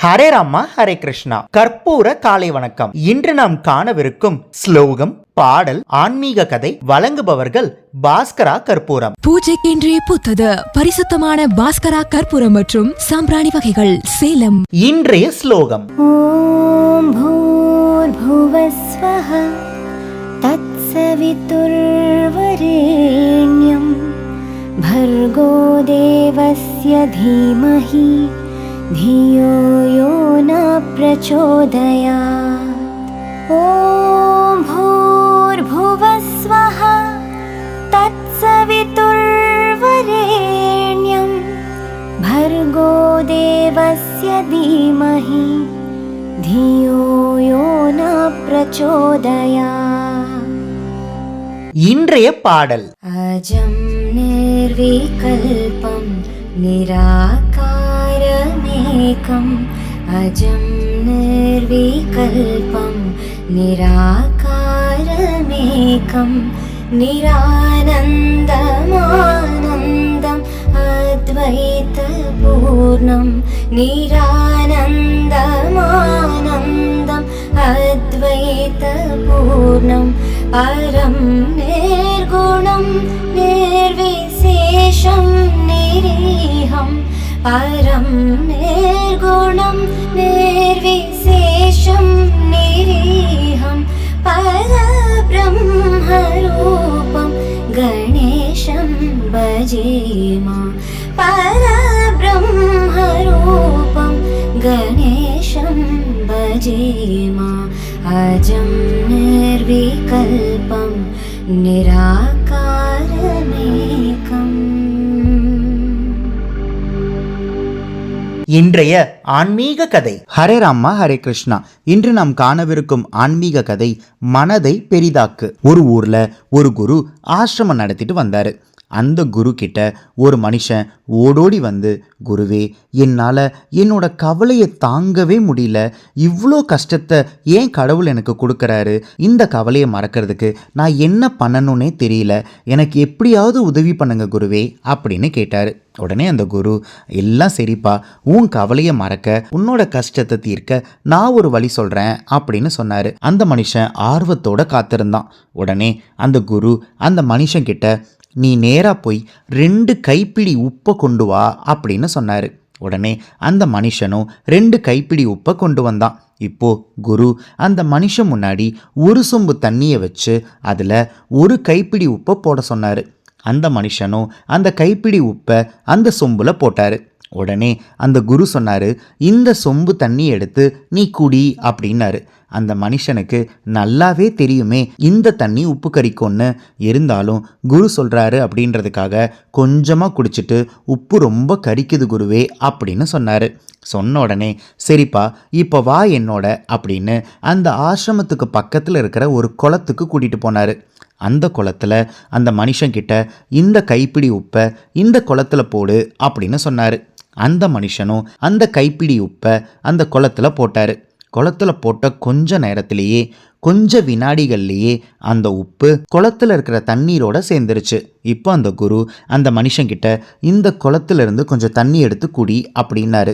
ஹரே ராமா ஹரே கிருஷ்ணா. கற்பூர காலை வணக்கம். இன்று நாம் காணவிருக்கும் ஸ்லோகம், பாடல், ஆன்மீக கதை வழங்குபவர்கள் பாஸ்கரா கற்பூரம். பூஜைக்கென்றே புத்தது பரிசுத்தமான பாஸ்கரா கற்பூரம் மற்றும் சாம்பிராணி வகைகள், சேலம். இன்றைய ஸ்லோகம்: ஓம் பூர்புவஸ்வஹ தத்சவிதுர்வரேண்யம் भर्गो देवस्य धीमहि धियो यो न प्रचोदयात्। ॐ भूर्भुवस्वः तत्सवितुर्वरेण्यं भर्गो देवस्य धीमहि धियो यो न प्रचोदयात्. இன்றைய பாடல்: अजं निर्विकल्पं निराकारमेकम् अजं निर्विकल्पं निराकारमेकं निरानन्दमानन्दम् अद्वैतपूर्णं निरानन्दमानन्दम् अद्वैतपूर्णं परं निर्गुणं निर्विशेषं निरीहं परं निर्गुणं निर्विशेषं निरीहं परब्रह्मरूपं गणेशं भजेमा परब्रह्मरूपं गणेशं भजेमा अजं निर्विकल्पं निराकारमेकम्. இன்றைய ஆன்மீக கதை. ஹரே ராமா ஹரே கிருஷ்ணா. இன்று நாம் காணவிருக்கும் ஆன்மீக கதை மனதை பெரிதாக்கு. ஒரு ஊர்ல ஒரு குரு ஆசிரமம் நடத்திட்டு வந்தாரு. அந்த குரு கிட்ட ஒரு மனுஷன் ஓடோடி வந்து, குருவே, என்னால் என்னோட கவலையை தாங்கவே முடியல, இவ்வளோ கஷ்டத்தை ஏன் கடவுள் எனக்கு கொடுக்குறாரு, இந்த கவலையை மறக்கிறதுக்கு நான் என்ன பண்ணணும்னே தெரியல, எனக்கு எப்படியாவது உதவி பண்ணுங்க குருவே அப்படின்னு கேட்டார். உடனே அந்த குரு, எல்லாம் சரிப்பா, உன் கவலையை மறக்க, உன்னோட கஷ்டத்தை தீர்க்க நான் ஒரு வழி சொல்கிறேன் அப்படின்னு சொன்னார். அந்த மனுஷன் ஆர்வத்தோட காத்திருந்தான். உடனே அந்த குரு அந்த மனுஷன் கிட்ட, நீ நேராக போய் 2 கைப்பிடி உப்பை கொண்டு வா அப்படின்னு சொன்னார். உடனே அந்த மனுஷனும் 2 கைப்பிடி உப்பை கொண்டு வந்தான். இப்போ குரு அந்த மனுஷன் முன்னாடி ஒரு சொம்பு தண்ணியை வச்சு அதில் 1 கைப்பிடி உப்பை போட சொன்னார். அந்த மனுஷனும் அந்த கைப்பிடி உப்பை அந்த சொம்புல போட்டார். உடனே அந்த குரு சொன்னார், இந்த சொம்பு தண்ணி எடுத்து நீ குடி அப்படின்னாரு. அந்த மனுஷனுக்கு நல்லாவே தெரியுமே இந்த தண்ணி உப்பு கரிக்கும்னு. இருந்தாலும் குரு சொல்கிறாரு அப்படின்றதுக்காக கொஞ்சமாக குடிச்சிட்டு, உப்பு ரொம்ப கரிக்குது குருவே அப்படின்னு சொன்னார். சொன்ன உடனே, சரிப்பா, இப்போ வா என்னோட அப்படின்னு அந்த ஆசிரமத்துக்கு பக்கத்தில் இருக்கிற ஒரு குளத்துக்கு கூட்டிகிட்டு போனார். அந்த குளத்தில் அந்த மனுஷன்கிட்ட, இந்த கைப்பிடி உப்பை இந்த குளத்தில் போடு அப்படின்னு சொன்னார். அந்த மனுஷனும் அந்த கைப்பிடி உப்பை அந்த குளத்தில் போட்டார். குளத்தில் போட்ட கொஞ்ச நேரத்திலேயே, கொஞ்ச வினாடிகள்லேயே அந்த உப்பு குளத்தில் இருக்கிற தண்ணீரோட சேர்ந்துருச்சு. இப்போ அந்த குரு அந்த மனுஷங்கிட்ட, இந்த குளத்திலிருந்து கொஞ்சம் தண்ணி எடுத்து குடி அப்படின்னாரு.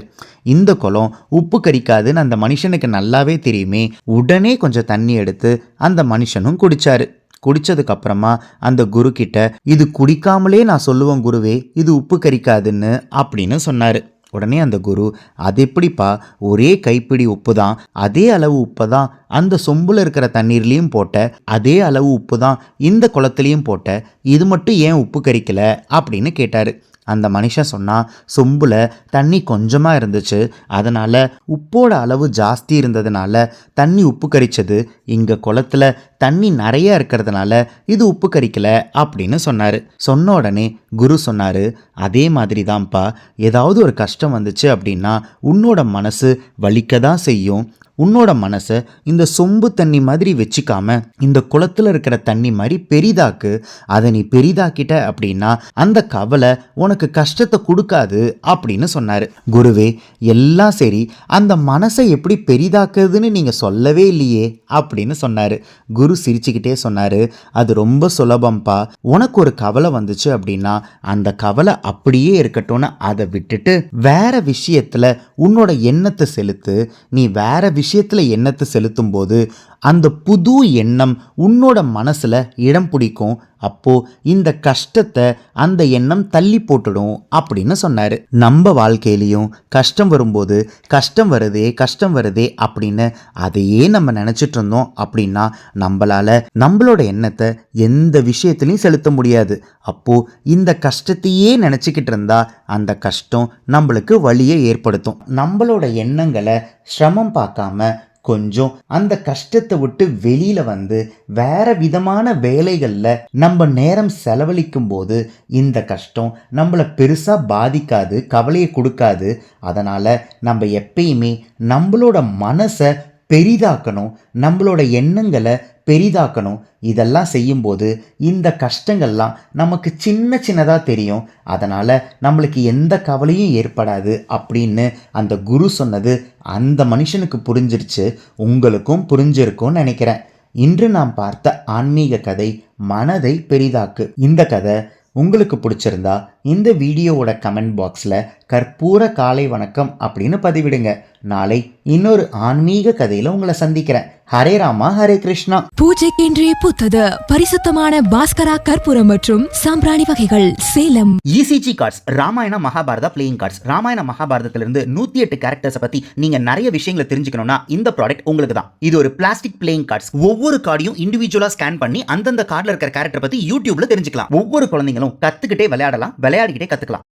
இந்த குளம் உப்பு கரிக்காதுன்னு அந்த மனுஷனுக்கு நல்லாவே தெரியுமே. உடனே கொஞ்சம் தண்ணி எடுத்து அந்த மனுஷனும் குடிச்சாரு. குடிச்சதுக்கப்புறமா அந்த குரு கிட்ட, இது குடிக்காமலே நான் சொல்லுவேன் குருவே, இது உப்பு கரிக்காதுன்னு அப்படின்னு சொன்னார். உடனே அந்த குரு, அது எப்படிப்பா, ஒரே கைப்பிடி உப்பு தான், அதே அளவு உப்பு தான் அந்த சொம்பில் இருக்கிற தண்ணீர்லேயும் போட்ட, அதே அளவு உப்பு தான் இந்த குளத்துலேயும் போட்ட, இது மட்டும் ஏன் உப்பு கரிக்கல அப்படின்னு கேட்டார். அந்த மனுஷன் சொன்னால், சொம்பில் தண்ணி கொஞ்சமாக இருந்துச்சு, அதனால் உப்போட அளவு ஜாஸ்தி இருந்ததுனால தண்ணி உப்பு கரிச்சது, இங்கே குளத்தில் தண்ணி நிறைய இருக்கிறதுனால இது உப்பு கரிக்கல அப்படின்னு சொன்னார். சொன்ன உடனே குரு சொன்னார், அதே மாதிரி தான்ப்பா, ஏதாவது ஒரு கஷ்டம் வந்துச்சு அப்படின்னா உன்னோட மனசு வலிக்க தான் செய்யும், உன்னோட மனசை இந்த சொம்பு தண்ணி மாதிரி வச்சுக்காம இந்த குளத்துல இருக்கிற தண்ணி மாதிரி பெரிதாக்கு. அதை நீ பெரிதாக்கிட்ட அப்படின்னா அந்த கவலை உனக்கு கஷ்டத்தை கொடுக்காது அப்படின்னு சொன்னாரு. குருவே, எல்லாம் சரி, அந்த மனசை எப்படி பெரிதாக்குதுன்னு நீங்க சொல்லவே இல்லையே அப்படின்னு சொன்னாரு. குரு சிரிச்சுக்கிட்டே சொன்னாரு, அது ரொம்ப சுலபம்பா. உனக்கு ஒரு கவலை வந்துச்சு அப்படின்னா அந்த கவலை அப்படியே இருக்கட்டும்னு அதை விட்டுட்டு வேற விஷயத்துல உன்னோட எண்ணத்தை செலுத்து. நீ வேற விஷயத்துல எண்ணத்தை செலுத்தும் போது அந்த புது எண்ணம் உன்னோட மனசுல இடம் பிடிக்கும். அப்போ இந்த கஷ்டத்தை அந்த எண்ணம் தள்ளி போட்டுடும் அப்படின்னு சொன்னாரு. நம்ம வாழ்க்கையிலையும் கஷ்டம் வரும்போது கஷ்டம் வருதே அப்படின்னு அதையே நம்ம நினைச்சிட்டு இருந்தோம் அப்படின்னா நம்மளால நம்மளோட எண்ணத்தை எந்த விஷயத்திலையும் செலுத்த முடியாது. அப்போ இந்த கஷ்டத்தையே நினைச்சுக்கிட்டு இருந்தா அந்த கஷ்டம் நம்மளுக்கு வலியை ஏற்படுத்தும். நம்மளோட எண்ணங்களை சிரமம் பார்க்காம கொஞ்சம் அந்த கஷ்டத்தை விட்டு வெளியில வந்து வேற விதமான வேலைகள்ல நம்ம நேரம் செலவழிக்கும் போது இந்த கஷ்டம் நம்மளை பெருசா பாதிக்காது, கவலையை கொடுக்காது. அதனால நம்ம எப்பயுமே நம்மளோட மனசை பெரிதாக்கணும், நம்மளோட எண்ணங்களை பெரிதாக்கணும். இதெல்லாம் செய்யும்போது இந்த கஷ்டங்கள்லாம் நமக்கு சின்ன சின்னதாக தெரியும். அதனால் நம்மளுக்கு எந்த கவலையும் ஏற்படாது அப்படின்னு அந்த குரு சொன்னது அந்த மனுஷனுக்கு புரிஞ்சிருச்சு. உங்களுக்கும் புரிஞ்சிருக்கும்னு நினைக்கிறேன். இன்று நாம் பார்த்த ஆன்மீக கதை மனதை பெரிதாக்கு. இந்த கதை உங்களுக்கு பிடிச்சிருந்தா இந்த வீடியோவோட கமெண்ட் பாக்ஸில் கற்பூர காலை வணக்கம் அப்படின்னு பதிவிடுங்க. நாளை இன்னொரு ஆன்மீக கதையில உங்களை சந்திக்கிறேன். ஹரே ராமா, ஹரே கிருஷ்ணா. பூஜைக்கென்றே பூத்தது பரிசுத்தமான பாஸ்கரா கற்பூரம் மற்றும் சாம்பிராணி வகைகள், Salem. ECG cards, Ramayana Mahabharata playing cards. ராமாயண மகாபாரதத்திலிருந்து 108 கேரக்டர்ஸை பத்தி நீங்க நிறைய விஷயங்களை தெரிஞ்சுக்கணும்னா இந்த ப்ராடக்ட் உங்களுக்கு தான். இது ஒரு பிளாஸ்டிக் பிளேயிங் கார்ட்ஸ். ஒவ்வொரு கார்டையும் இண்டிவிஜுவலா ஸ்கேன் பண்ணி அந்தந்த கார்டுல இருக்கிற கேரக்டர் பத்தி யூடியூப்ல தெரிஞ்சுக்கலாம். ஒவ்வொரு குழந்தைங்களும் கத்துக்கிட்டே விளையாடலாம், விளையாடிக்கிட்டே கத்துக்கலாம்.